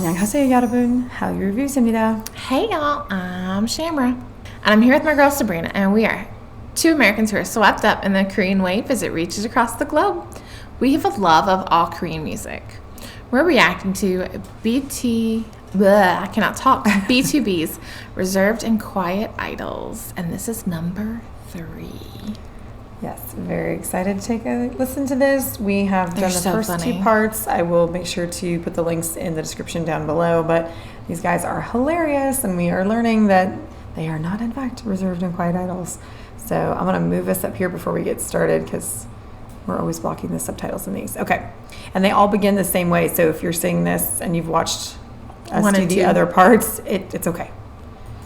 안녕하세요 여러분, Hallyu Reviews입니다. Hey y'all, I'm Shamra, and I'm here with my girl Sabrina, and we are two Americans who are swept up in the Korean wave as it reaches across the globe. We have a love of all Korean music. We're reacting to B2B's Reserved and Quiet Idols, and this is number 3. Yes, very excited to take a listen to this. We have done the first 2 parts. I will make sure to put the links in the description down below, but these guys are hilarious, and we are learning that they are not in fact reserved and quiet idols. So I'm going to move us up here before we get started because we're always blocking the subtitles in these. Okay, and they all begin the same way, so if you're seeing this and you've watched us do the other parts, it's okay.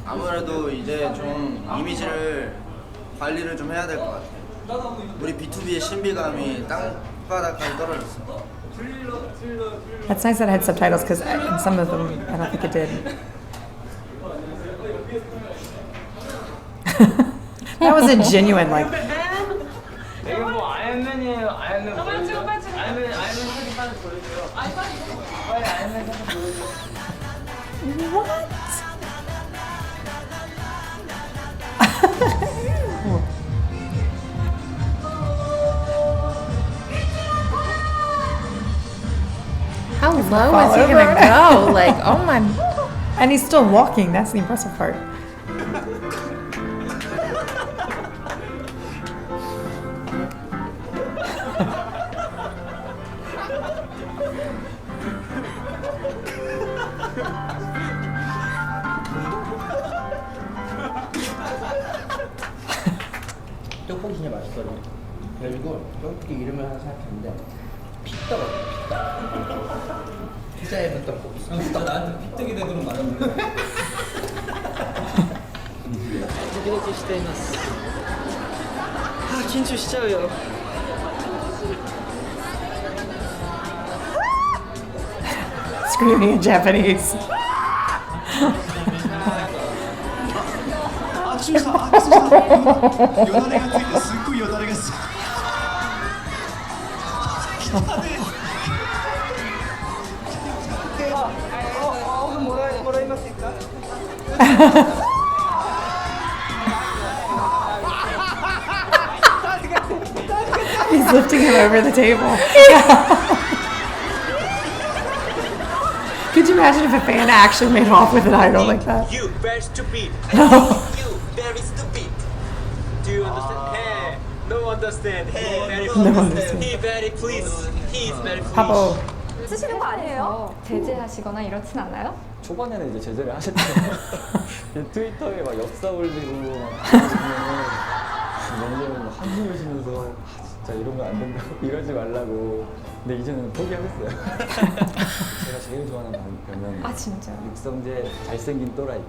아무래도 이제 좀 이미지를 관리를 좀 해야 될 것 같아요. 우리 BTOB의 신비감이 땅바닥까지 떨어졌어. That's nice that I had subtitles because in some of them I don't think it did. That was a genuine like. 이거 뭐 아이언맨이에요. 아이언맨 보여줘요. 아이언맨 사진 빨리 보여줘요. 빨리 아이언맨 사진 보여줘요. What? How low is he gonna go? Like, oh my. And he's still walking, that's the impressive part. 떡볶이 진짜 맛있거든요. 그래가지고 떡볶이 이름을 하나 생각했는데 피떡. 피자에 넣은 떡볶이. 진짜 나한테 피떡이 되도록 말했는데. 도끼도끼 시대이마스. 아, 긴張しちゃうよ. Screaming in Japanese. 요다레가ついてすっごいよだれがすごい. He's lifting him over the table. Could you imagine if a fan actually made off with an idol like that? You very stupid. You very stupid. Do you understand? Hey, no understand. Hey, very please. No understand. He very please. He is very please. Papa. 쓰시는 거 아니에요? 제재하시거나 이렇진 않아요? 초반에는 이제 제재를 하셨대요. 트위터에 막 역사 올리고 막 한숨을 쉬면서 진짜 이러면 안 된다고 이러지 말라고. 근데 이제는 포기하겠어요. 제가 제일 좋아하는 별명이 아 진짜요? 육성재 잘생긴 또라이.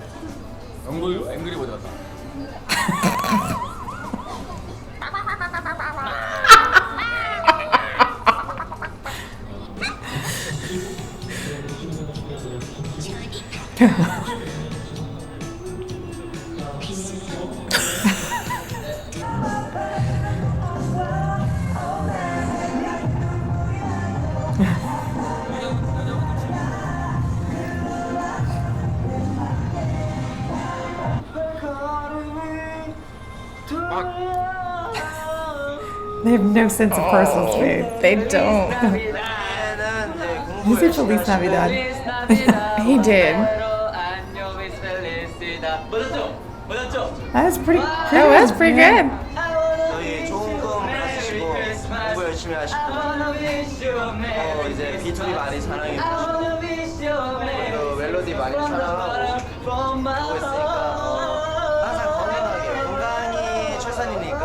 앵그리버드 같다. They have no sense of personal space. They don't. He said Feliz Navidad. He did. That was pretty That was pretty good. 저희 좋은 거 가지시고 공부 열심히 하시고 이제 BTOB 많이 사랑해주시고 그리고 멜로디 많이 사랑하고 보고 있으니까 항상 건강히 최선이니까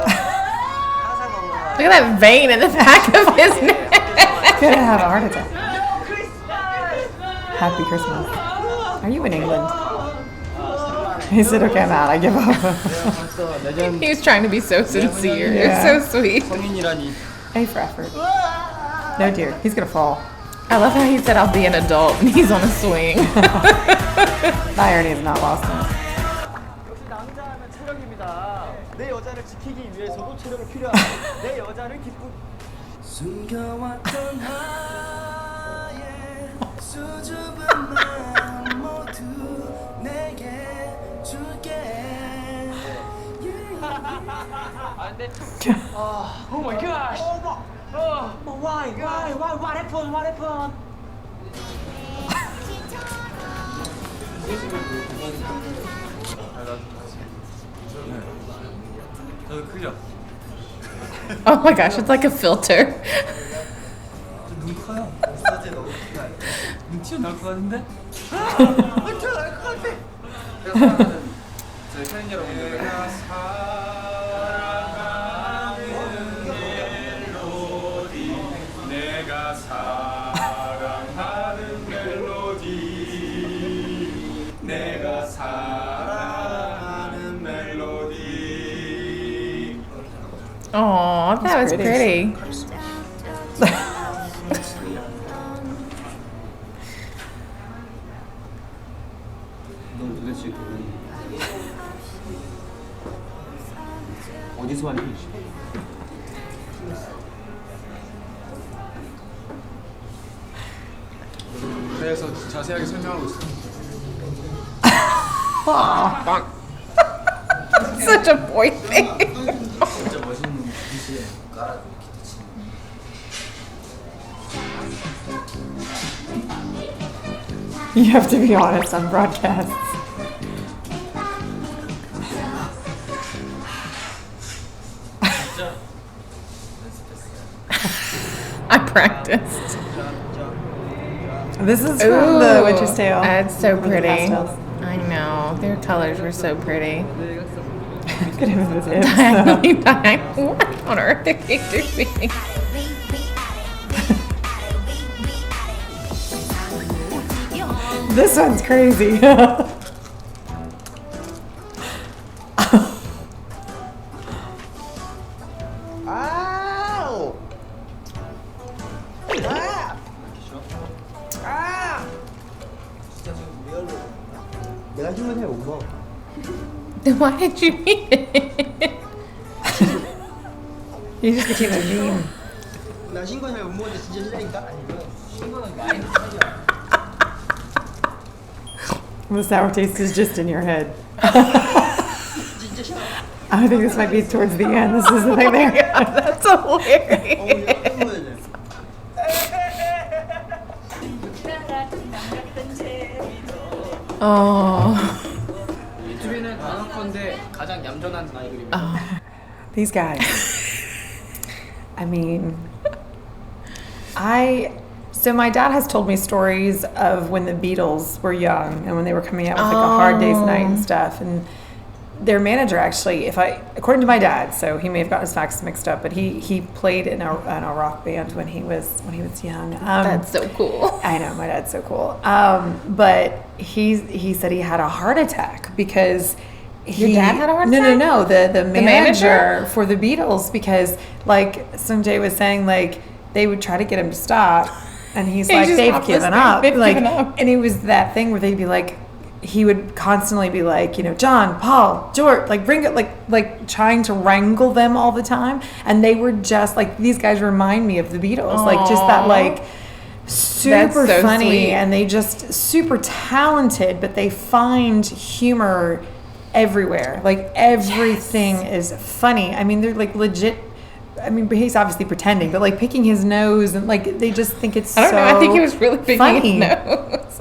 항상 건강하게. Look at that vein in the back of his neck. Gonna have a heart attack. Happy Christmas. Are you in England? He said, okay, I'm out. I give up. He was trying to be so sincere. Yeah. It's so sweet. A for effort. No, dear. He's gonna fall. I love how he said, I'll be an adult, and he's on a swing. The irony is not lost on us. 역시 남자하면 체력입니다. 내 여자를 지키기 위해서도 체력이 필요하고 내 여자를 기쁘. 숨겨왔던 나의 Oh my gosh. Oh, why what happened? 저도 클리어. Oh my gosh, it's like a filter. 눈 커요. 눈 튀어나올 것 같은데? 튀어나올 것 같아. 저희 팬 여러분들 내가 사랑하는 멜로디 내가 사랑하는 멜로디 Oh, that was pretty. 넌 도대체 어디서 왔니? 그래서 자세하게 설명하고 있어. Such a boy thing. 진짜 멋있는 빛이 깔아. You have to be honest on broadcasts. I practiced. This is from the Witch's Tale. That's so From the pretty. pastels. I know. Their colors were so pretty. Look at him with his hips. Diagonally dying. What on earth are they doing? This one's crazy. 아우! 내가 힘을 해 못 먹어. Then why did you eat it? You just became a meme. 나 신고 잘 못 먹는데 진짜 싫다니까? 아니 이거 신고는 많이 하죠. The sour taste is just in your head. 진짜 싫어. I think this might be towards the end. This is the thing there. That's hilarious. Oh. 유튜브에는 단언컨대 가장 얌전한 아이돌입니다. These guys. I mean, so my dad has told me stories of when the Beatles were young and when they were coming out with like a Hard Day's Night and stuff. And their manager actually, according to my dad, so he may have gotten his facts mixed up, but he played in a rock band when he was young. That's so cool. I know, my dad's so cool. But he said he had a heart attack because Your dad had a heart attack? No. The manager manager? for the Beatles, because like Sunjay was saying, like they would try to get him to stop, and he's He like, just they've stopped given listening. up. They've Like, given up. and it was that thing where they'd be like, he would constantly be like, John, Paul, George, like bring it, like trying to wrangle them all the time, and they were just like, these guys remind me of the Beatles, like just that like super That's so funny, sweet. and they just super talented, but they find humor everywhere. Like everything is funny. I mean, they're like legit. I mean, he's obviously pretending, but like picking his nose, and like they just think it's I don't so know. I think he was really picking funny. his nose.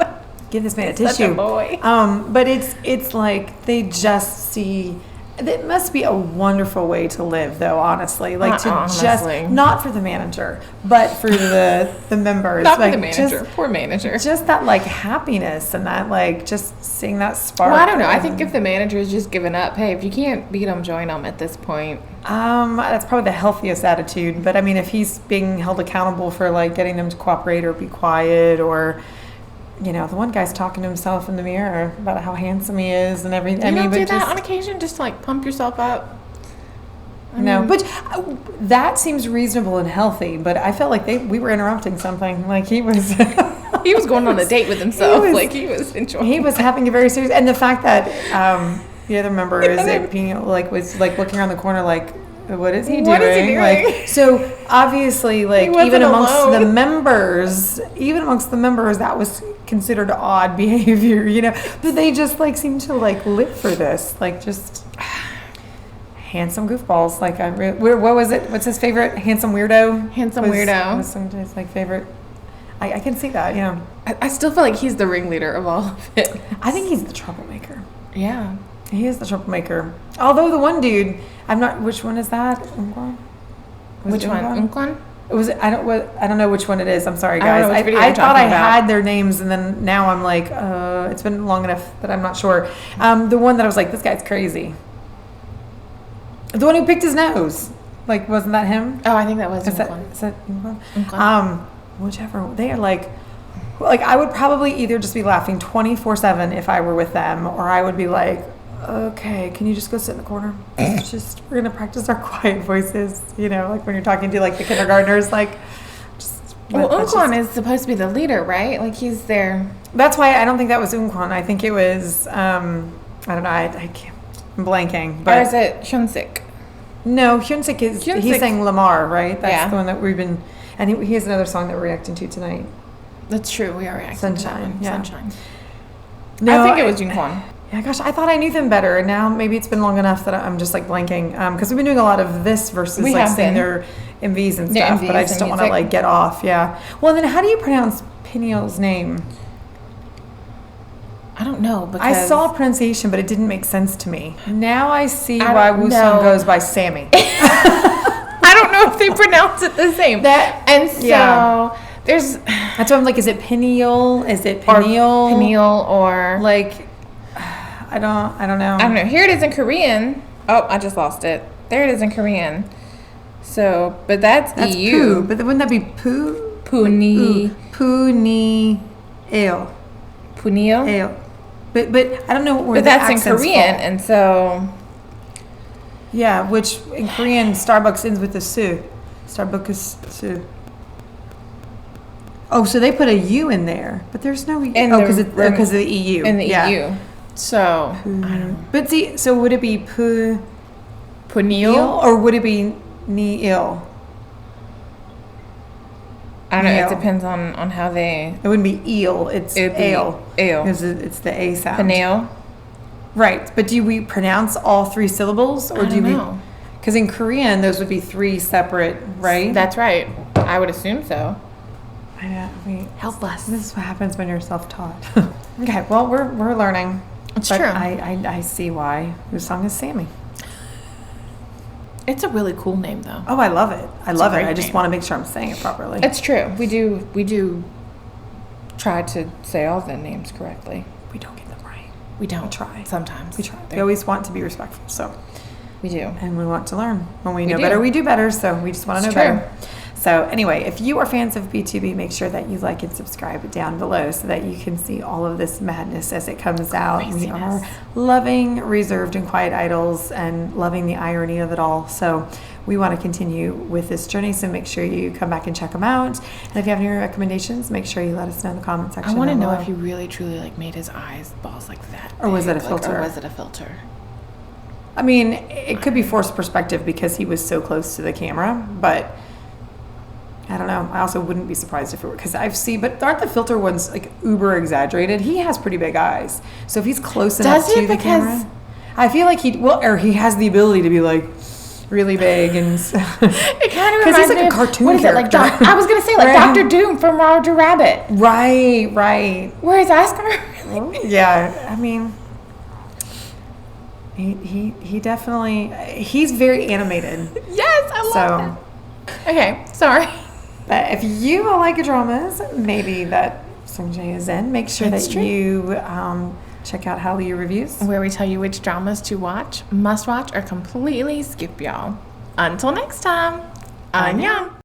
Give this man a Such a tissue. boy. But it's like they just see. It must be a wonderful way to live, though. Honestly, like to Honestly. just not for the manager, but for the members. Not for like, the manager. Just, Poor manager. just that like happiness and that like just seeing that spark. Well, I don't know. I think and- if the manager is just giving up, hey, if you can't beat them, join them at this point. That's probably the healthiest attitude. But I mean, if he's being held accountable for like getting them to cooperate or be quiet, or the one guy's talking to himself in the mirror about how handsome he is and everything. You don't but do that just, on occasion, just to, like pump yourself up. no, but that seems reasonable and healthy. But I felt like we were interrupting something. Like he was. He was going on a date with himself. He was enjoying. He was having a very serious, and the fact that the other member is being like was like looking around the corner like what is he doing? What is he doing? Like, so obviously, like even amongst the members, that was considered odd behavior, you know. But they just like seem to like live for this, like just handsome goofballs. Like what was it? What's his favorite? Handsome weirdo. Was sometimes like favorite. I can see that. Yeah. I still feel like he's the ringleader of all of it. I think he's the troublemaker. Yeah. He is the troublemaker. Although the one dude, I'm not. Which one is that? Which one? Unquan? It was. I don't know which one it is. I'm sorry, guys. I thought I had their names, and then now I'm like, it's been long enough that I'm not sure. The one that I was like, this guy's crazy. The one who picked his nose. Like, wasn't that him? Oh, I think that was Unquan. Is that Unquan? Whichever. They are like I would probably either just be laughing 24/7 if I were with them, or I would be like, okay, can you just go sit in the corner? We're gonna practice our quiet voices, you know, like when you're talking to like the kindergartners, like. Unquan is supposed to be the leader, right? Like he's there. That's why I don't think that was Unquan. I think it was I don't know. I can't. I'm blanking. But or is it Hyunsik? No, Hyunsik he sang Lamar, right? That's the one that we've been. And he has another song that we're reacting to tonight. That's true. We are reacting Sunshine, to Sunshine. No, I think it was Unquan. Yeah, gosh, I thought I knew them better, and now maybe it's been long enough that I'm just like blanking. Because we've been doing a lot of this versus like saying their MVs and stuff, but I just don't want to like get off. Yeah. Well, then how do you pronounce Peniel's name? I don't know. Because I saw pronunciation, but it didn't make sense to me. Now I see why Woo-sung goes by Sammy. I don't know if they pronounce it the same. There's. That's why I'm like, is it Peniel? Is it Peniel? Peniel or like. I don't know. I don't know. Here it is in Korean. Oh, I just lost it. There it is in Korean. So, but that's EU. Poo. But wouldn't that be poo? Puni. Ale. Punil. Ale. But I don't know where but the that's in accents Korean, fall. and so. Yeah, which in Korean Starbucks ends with a su. Starbucks is su. Oh, so they put a U in there, but there's no because of the EU. In the EU. So, I don't know. But see, so would it be punil or would it be ni-il? I don't know. It depends on how they. It wouldn't be eel. It's ale. Ale. Because it's the A sound. Panel. Right, but do we pronounce all three syllables, or do we? Because in Korean, those would be three separate, right? That's right. I would assume so. Help us. This is what happens when you're self-taught. Okay, well, we're learning. It's true. I see why Woo-sung is Sammy. It's a really cool name, though. Oh, I love it. I love it. I just want to make sure I'm saying it properly. It's true. We do try to say all the names correctly. We don't get them right. We don't. We try. Sometimes. We try. We always want to be respectful, so. We do. And we want to learn. When we know better, we do better, so we just want to know better. So anyway, if you are fans of BTOB, make sure that you like and subscribe down below so that you can see all of this madness as it comes out. We are loving Reserved and Quiet Idols and loving the irony of it all. So we want to continue with this journey, so make sure you come back and check them out. And if you have any recommendations, make sure you let us know in the comment section. I want to know if he really truly like made his balls like that. Or was it a filter? Or was it a filter? I mean, it could be forced perspective because he was so close to the camera, but I don't know. I also wouldn't be surprised if it were, because but aren't the filter ones like uber exaggerated? He has pretty big eyes, so if he's close enough to the camera, I feel like he has the ability to be like really big and. It kind of reminds me like a cartoon what is character. It, like I was gonna say like Dr. Doom from Roger Rabbit. Right. Where his eyes come. Yeah, I mean. He definitely he's very animated. Yes, I love that. Okay, sorry. But if you like dramas, maybe that Sungjae is in, make sure that you check out Hallyu Reviews, where we tell you which dramas to watch, must watch, or completely skip, y'all. Until next time, annyeong.